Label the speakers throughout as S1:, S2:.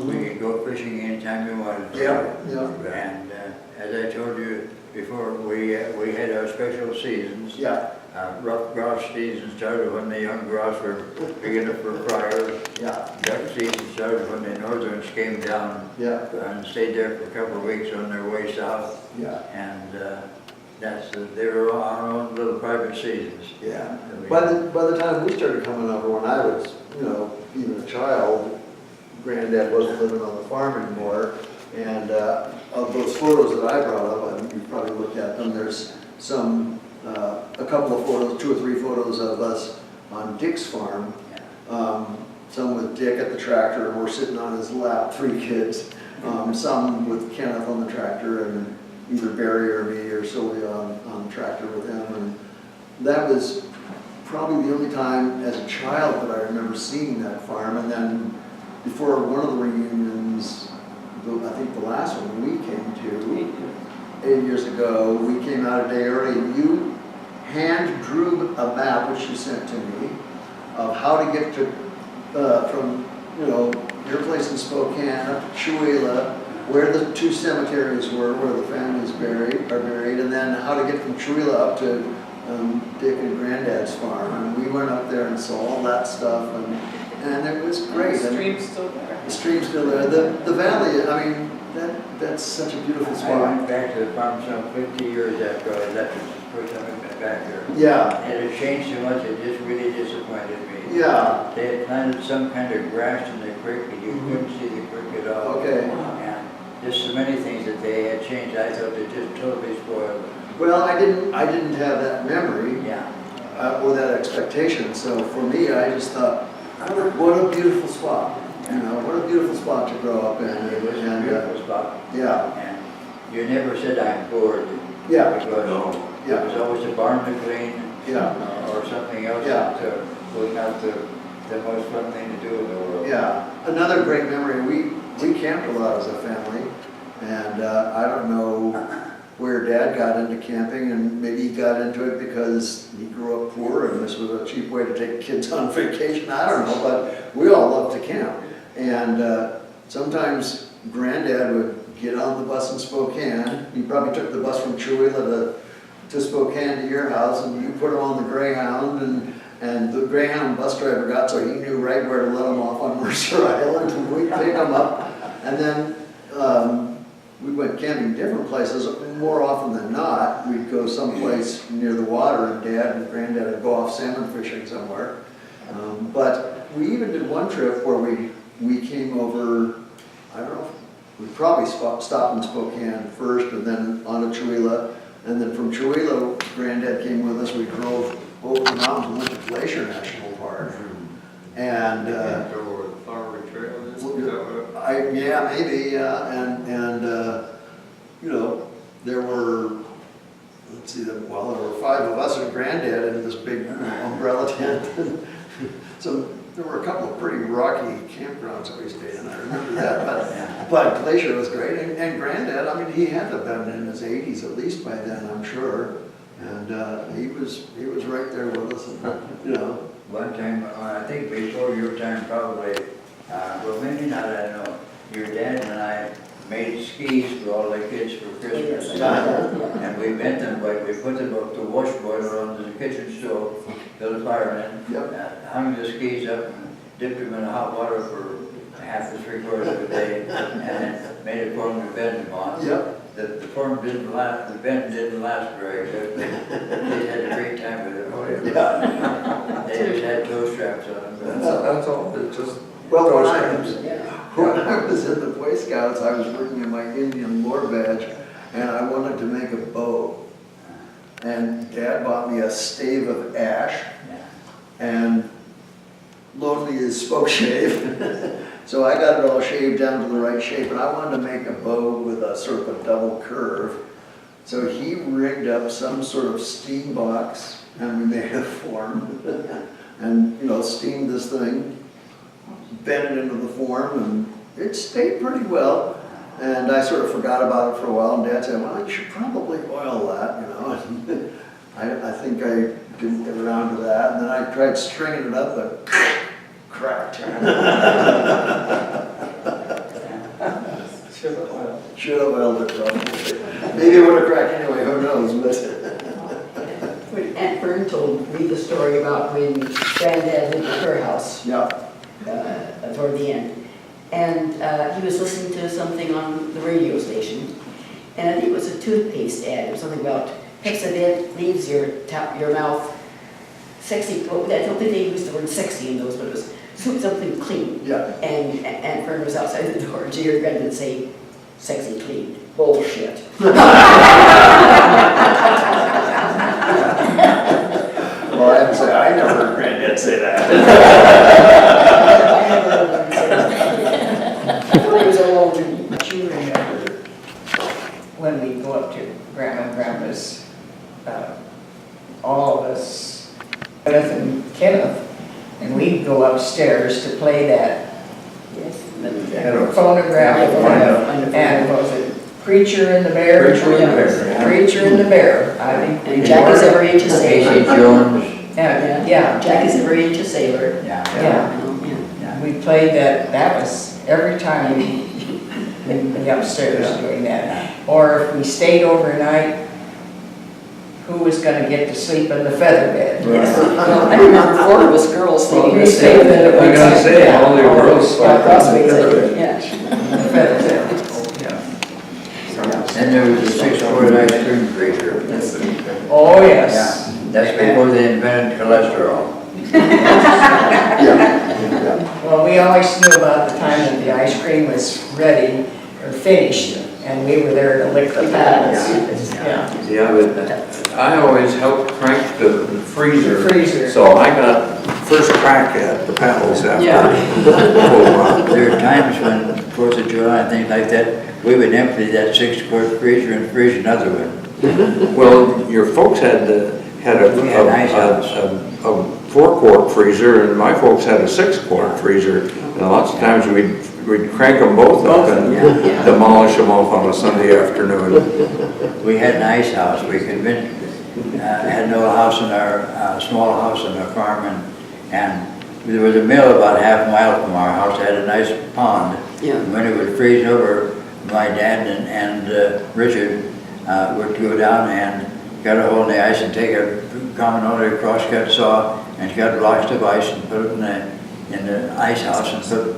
S1: We could go fishing anytime we wanted to.
S2: Yeah.
S1: And as I told you before, we had our special seasons.
S2: Yeah.
S1: Rough grouse season started when the young grouse were big enough for fryers.
S2: Yeah.
S1: Duck season started when the northerns came down.
S2: Yeah.
S1: And stayed there for a couple of weeks on their way south.
S2: Yeah.
S1: And they were on our own little private seasons.
S2: Yeah. By the time we started coming over, when I was, even a child, Granddad wasn't living on the farm anymore. And of those photos that I brought up, and you've probably looked at them, there's some, a couple of photos, 2 or 3 photos of us on Dick's farm. Some with Dick at the tractor, and we're sitting on his lap, 3 kids. Some with Kenneth on the tractor, and either Barry or me or Sylvia on the tractor with him. And that was probably the only time as a child that I remember seeing that farm. And then before one of the reunions, I think the last one we came to 8 years ago, we came out a day early, and you hand drew a map, which you sent to me, of how to get to from your place in Spokane up to Chewelah, where the 2 cemeteries were, where the families are buried, and then how to get from Chewelah up to Dick and Granddad's farm. And we went up there and saw all that stuff, and it was great.
S3: The stream's still there.
S2: The stream's still there. The valley, I mean, that's such a beautiful spot.
S1: I went back to the farm some 50 years after I left. It was the first time I've been back there.
S2: Yeah.
S1: And it changed so much, it just really disappointed me.
S2: Yeah.
S1: They had planted some kind of grass in the creek, and you couldn't see the creek at all.
S2: Okay.
S1: And just so many things that they had changed, I thought they just totally spoiled it.
S2: Well, I didn't have that memory.
S1: Yeah.
S2: Or that expectation. So for me, I just thought, what a beautiful spot. What a beautiful spot to grow up in.
S1: It was a beautiful spot.
S2: Yeah.
S1: And you never said I'm bored.
S2: Yeah.
S1: Because
S2: Yeah.
S1: there was always a barn to clean.
S2: Yeah.
S1: Or something else
S2: Yeah.
S1: that was not the most fun thing to do in the world.
S2: Yeah. Another great memory, we camped a lot as a family, and I don't know where Dad got into camping, and maybe he got into it because he grew up poor and this was a cheap way to take kids on vacation. I don't know, but we all loved to camp. And sometimes Granddad would get on the bus in Spokane. He probably took the bus from Chewelah to Spokane to your house, and you put him on the Greyhound, and the Greyhound bus driver got so he knew right where to let him off on Mercer Island, and we'd pick him up. And then we went camping different places. More often than not, we'd go someplace near the water, and Dad and Granddad would go off salmon fishing somewhere. But we even did one trip where we came over, I don't know, we probably stopped in Spokane first and then on to Chewelah. And then from Chewelah, Granddad came with us. We drove over the mountains and went to Glacier National Park. And
S4: Or the Flowery Trail, is that what?
S2: yeah, maybe, there were, there were 5 of us and Granddad in this big umbrella tent. So there were a couple of pretty rocky campgrounds that we stayed in, I remember that, but Glacier was great, and Granddad, I mean, he had to have been in his 80s at least by then, I'm sure, and he was right there with us,
S1: One time, I think before your time probably, well maybe not, I don't know, your dad and I made skis for all the kids for Christmas. And we bent them, but we put them up to wash boiler on the kitchen stove, built a fire in, hung the skis up, and dipped them in hot water for half to 3/4 of a day, and then made it for them to bend them on. The form didn't last, the bend didn't last very good. They had a great time with it. They just had toe straps on them.
S4: That's all, it's just.
S2: Well, when I was in the Boy Scouts, I was working in my Indian lore badge, and I wanted to make a bow. And Dad bought me a stave of ash, and loaned me his spoke shave. So I got it all shaved down to the right shape, and I wanted to make a bow with a sort of a double curve. So he rigged up some sort of steam box, and we made a form, and steamed this thing, bent it into the form, and it stayed pretty well. And I sort of forgot about it for a while, and Dad said, well, you should probably oil that, And I think I didn't get around to that, and then I tried stringing it up, but cracked. Should have held it probably. Maybe it would have cracked anyway, who knows, but.
S3: When Aunt Fern told me the story about when Granddad lived at her house
S2: Yeah.
S3: toward the end. And he was listening to something on the radio station. And I think it was a toothpaste ad or something about Pepsodent leaves your mouth sexy. Well, I don't think they used the word sexy in those, but it was something clean.
S2: Yeah.
S3: And Aunt Fern was outside the door. She heard Granddad say, "Sexy clean. Bullshit."
S2: Well, I have to say, I never heard Granddad say that.
S3: It was a long journey.
S5: But you remember when we go up to Grandma and Grandma's, all of us, Beth and Kenneth, and we'd go upstairs to play that
S3: Yes.
S5: phonograph and what was it, Preacher and the Bear?
S1: Preacher and the Bear, yeah.
S5: Preacher and the Bear, I think.
S3: And Jack is every inch a
S1: Casey
S3: sailor.
S1: Jones,
S5: Yeah,
S3: Jack is every inch a sailor.
S1: yeah.
S5: yeah. We played that was every time we'd be upstairs doing that. Or if we stayed overnight, who was gonna get to sleep in the feather bed?
S3: Yes. Well, I remember 4 of us girls sleeping.
S5: We stayed in the.
S4: I'm gonna say, all the girls slept in the
S3: Crossways,
S4: feather bed.
S3: yeah.
S5: The feather bed.
S1: Then there was a 6-quart ice cream freezer.
S5: Oh,
S1: Yeah,
S5: yes.
S1: that's before they invented cholesterol.
S2: Yeah.
S5: Well, we always knew about the time that the ice cream was ready or finished, and we were there to lick the paddles. Yeah.
S4: Yeah, but I always helped crank the freezer.
S5: The freezer.
S4: So I got first crack at the paddles after.
S3: Yeah.
S1: There are times when 4th of July and things like that, we would empty that 6-quart freezer and freeze another one.
S4: Well, your folks had a
S1: We had ice house.
S4: 4-quart freezer, and my folks had a 6-quart freezer. And lots of times we'd crank them both up and
S3: Yeah.
S4: demolish them off on a Sunday afternoon.
S1: We had an ice house. We had an old house in our, small house on our farm, and there was a mill about half a mile from our house. It had a nice pond.
S3: Yeah.
S1: And when it would freeze over, my dad and Richard would go down and cut a hole in the ice and take a common only crosscut saw and cut blocks of ice and put it in the ice house and put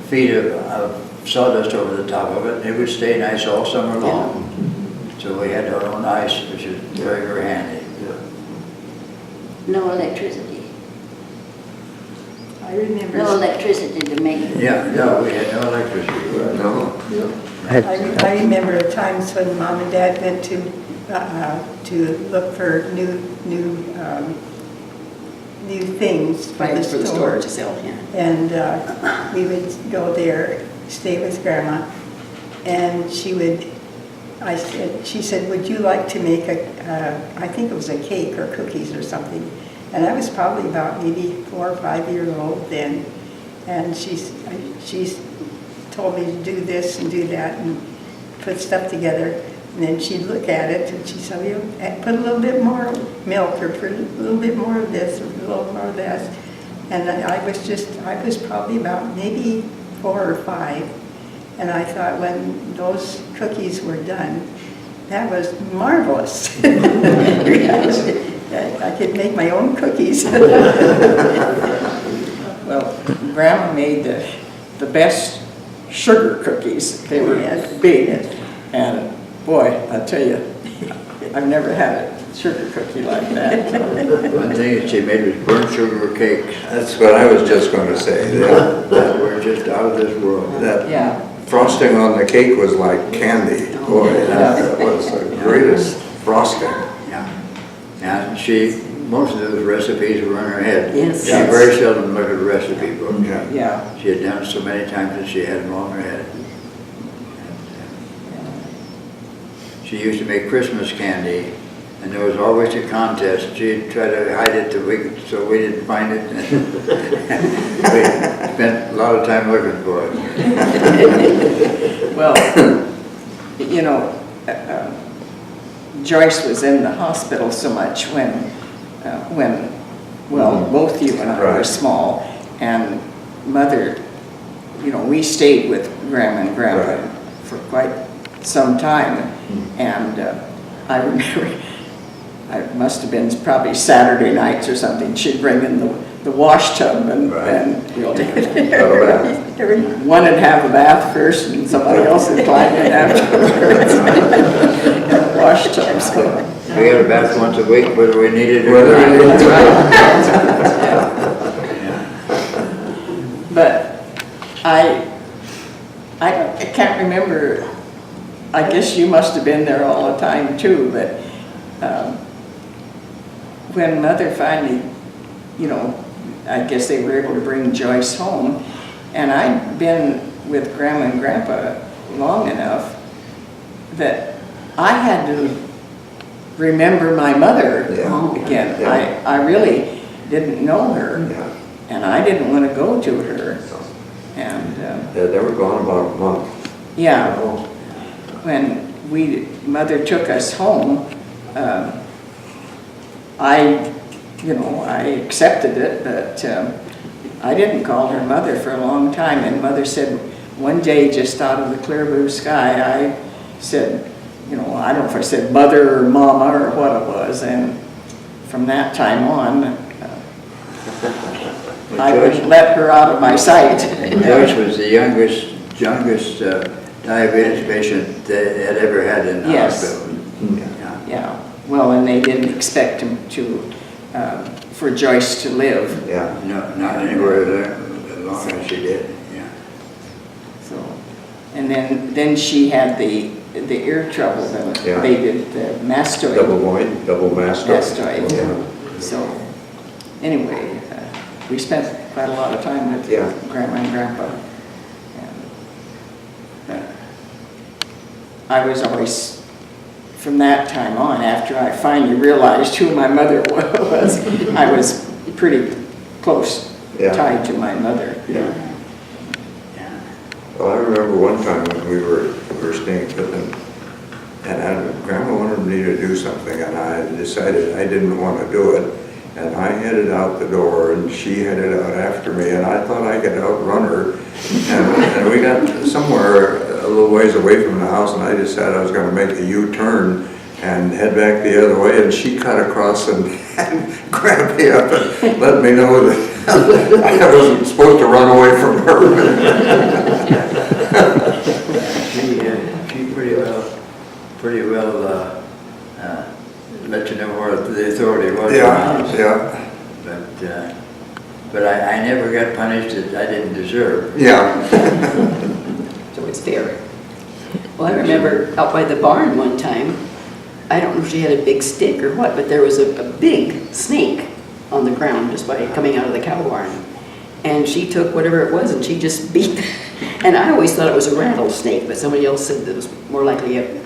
S1: feet of sawdust over the top of it. It would stay nice all summer long. So we had our own ice, which is very, very handy.
S6: No electricity.
S3: I remember.
S6: No electricity to make it.
S1: Yeah, we had no electricity.
S4: No.
S7: I remember times when Mom and Dad went to look for new things for the
S3: Right, for the store
S7: store.
S3: to sell, yeah.
S7: And we would go there, stay with Grandma, and she said, would you like to make I think it was a cake or cookies or something. And I was probably about maybe 4 or 5 years old then. And she's told me to do this and do that and put stuff together. And then she'd look at it and she'd say, put a little bit more milk or put a little bit more of this or a little more of this. And I was probably about maybe 4 or 5. And I thought when those cookies were done, that was marvelous. I could make my own cookies.
S5: Well, Grandma made the best sugar cookies. They were big, and boy, I tell you, I've never had a sugar cookie like that.
S1: One thing that she made was burnt sugar cakes.
S4: That's what I was just going to say.
S1: That were just out of this world.
S4: That
S5: Yeah.
S4: frosting on the cake was like candy. Boy, that was the greatest frosting.
S1: Yeah. And most of those recipes were in her head.
S3: Yes.
S1: She very seldom looked at a recipe book.
S5: Yeah.
S1: She had done it so many times that she had them all in her head. She used to make Christmas candy, and there was always a contest. She'd try to hide it so we didn't find it. We spent a lot of time looking for it.
S5: Well, you know, Joyce was in the hospital so much when both you and I were
S4: Right.
S5: small, and Mother, you know, we stayed with Grandma and Grandpa
S4: Right.
S5: for quite some time. And I remember, it must have been probably Saturday nights or something, she'd bring in the wash tub and we'll take it. One would have a bath first and somebody else would climb in afterwards. Wash tub, so.
S1: We had a bath once a week, whether we needed it or
S4: Whether we
S1: not.
S4: needed
S5: But I can't remember, I guess you must have been there all the time too, but when Mother finally, you know, I guess they were able to bring Joyce home, and I'd been with Grandma and Grandpa long enough that I had to remember my mother again.
S4: Yeah.
S5: I really didn't know her,
S4: Yeah.
S5: and I didn't want to go to her. And
S4: They were gone about a month.
S5: yeah, when Mother took us home, I accepted it, but I didn't call her Mother for a long time. And Mother said one day, just out of the clear blue sky, I said, I don't know if I said Mother or Mama or what it was. And from that time on, I would let her out of my sight.
S1: Joyce was the youngest diabetes patient they had ever had in the
S5: Yes.
S1: hospital. Yeah.
S5: Yeah, well, and they didn't expect him for Joyce to live.
S4: Yeah.
S1: No, not anywhere there, as long as she did, yeah.
S5: So, and then she had the ear trouble,
S4: Yeah.
S5: they did the mastoid.
S4: Double mastoid.
S5: Mastoid.
S4: Yeah.
S5: So, anyway, we spent quite a lot of time with
S4: Yeah.
S5: Grandma and Grandpa. And, I was always, from that time on, after I finally realized who my mother was, I was pretty close
S4: Yeah.
S5: tied to my mother.
S4: Yeah. Well, I remember one time when we were staying with them, and Grandma wanted me to do something, and I decided I didn't want to do it. And I headed out the door, and she headed out after me, and I thought I could outrun her. And we got somewhere a little ways away from the house, and I decided I was going to make a U-turn and head back the other way, and she cut across and grabbed me up and let me know that I wasn't supposed to run away from her.
S1: She pretty well let you know where the authority was.
S4: Yeah.
S1: But I never got punished that I didn't deserve.
S4: Yeah.
S3: So it's fair. Well, I remember out by the barn one time, I don't know if she had a big stick or what, but there was a big snake on the ground just by coming out of the cow barn. And she took whatever it was and she just beat, and I always thought it was a rattlesnake, but somebody else said that it was more likely a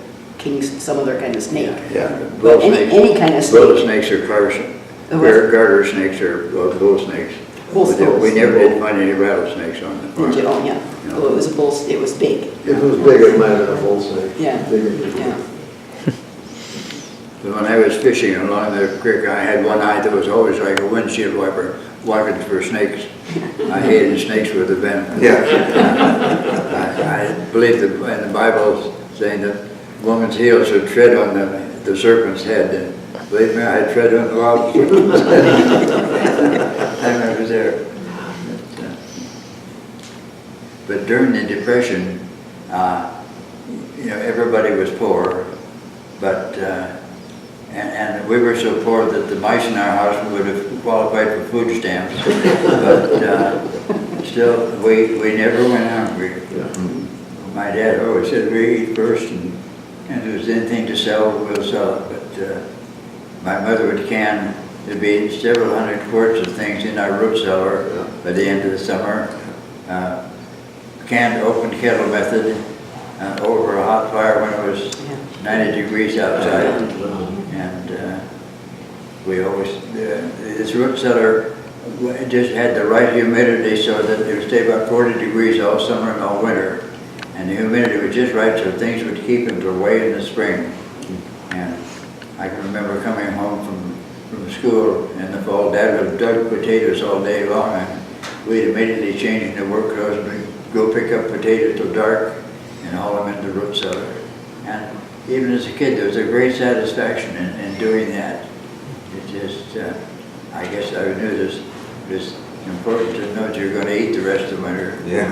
S3: some other kind of snake.
S4: Yeah.
S3: But any kind of snake.
S1: Bull snakes are garter snakes or bull snakes.
S3: Bull snakes.
S1: We never did find any rattlesnakes on the farm.
S3: Did you? Oh, yeah.
S1: No.
S3: Well, it was a bull, it was big.
S2: If it was big, it might have been a bull snake.
S3: Yeah.
S2: Bigger.
S3: Yeah.
S1: So when I was fishing along the creek, I had one eye that was always like a windshield wiper, watching for snakes. I hated snakes with a venom.
S4: Yeah.
S1: I believe in the Bible saying that woman's heel should tread on the serpent's head, and believe me, I tread on the wild serpent's head. Time I was there. But during the Depression, everybody was poor, but and we were so poor that the mice in our house would have qualified for food stamps, but still, we never went hungry. My dad always said we eat first, and if there's anything to sell, we'll sell it. But my mother would can, there'd be several hundred quarts of things in our root cellar by the end of the summer. Canned open kettle method over a hot fire when it was 90 degrees outside. And we always, this root cellar just had the right humidity so that it would stay about 40 degrees all summer and all winter. And the humidity was just right so things would keep them away in the spring. And I can remember coming home from school in the fall. Dad would dug potatoes all day long, and we'd immediately change into work clothes and go pick up potatoes till dark and haul them into the root cellar. And even as a kid, there was a great satisfaction in doing that. It just, I guess I knew this important to know that you're gonna eat the rest of winter.
S4: Yeah.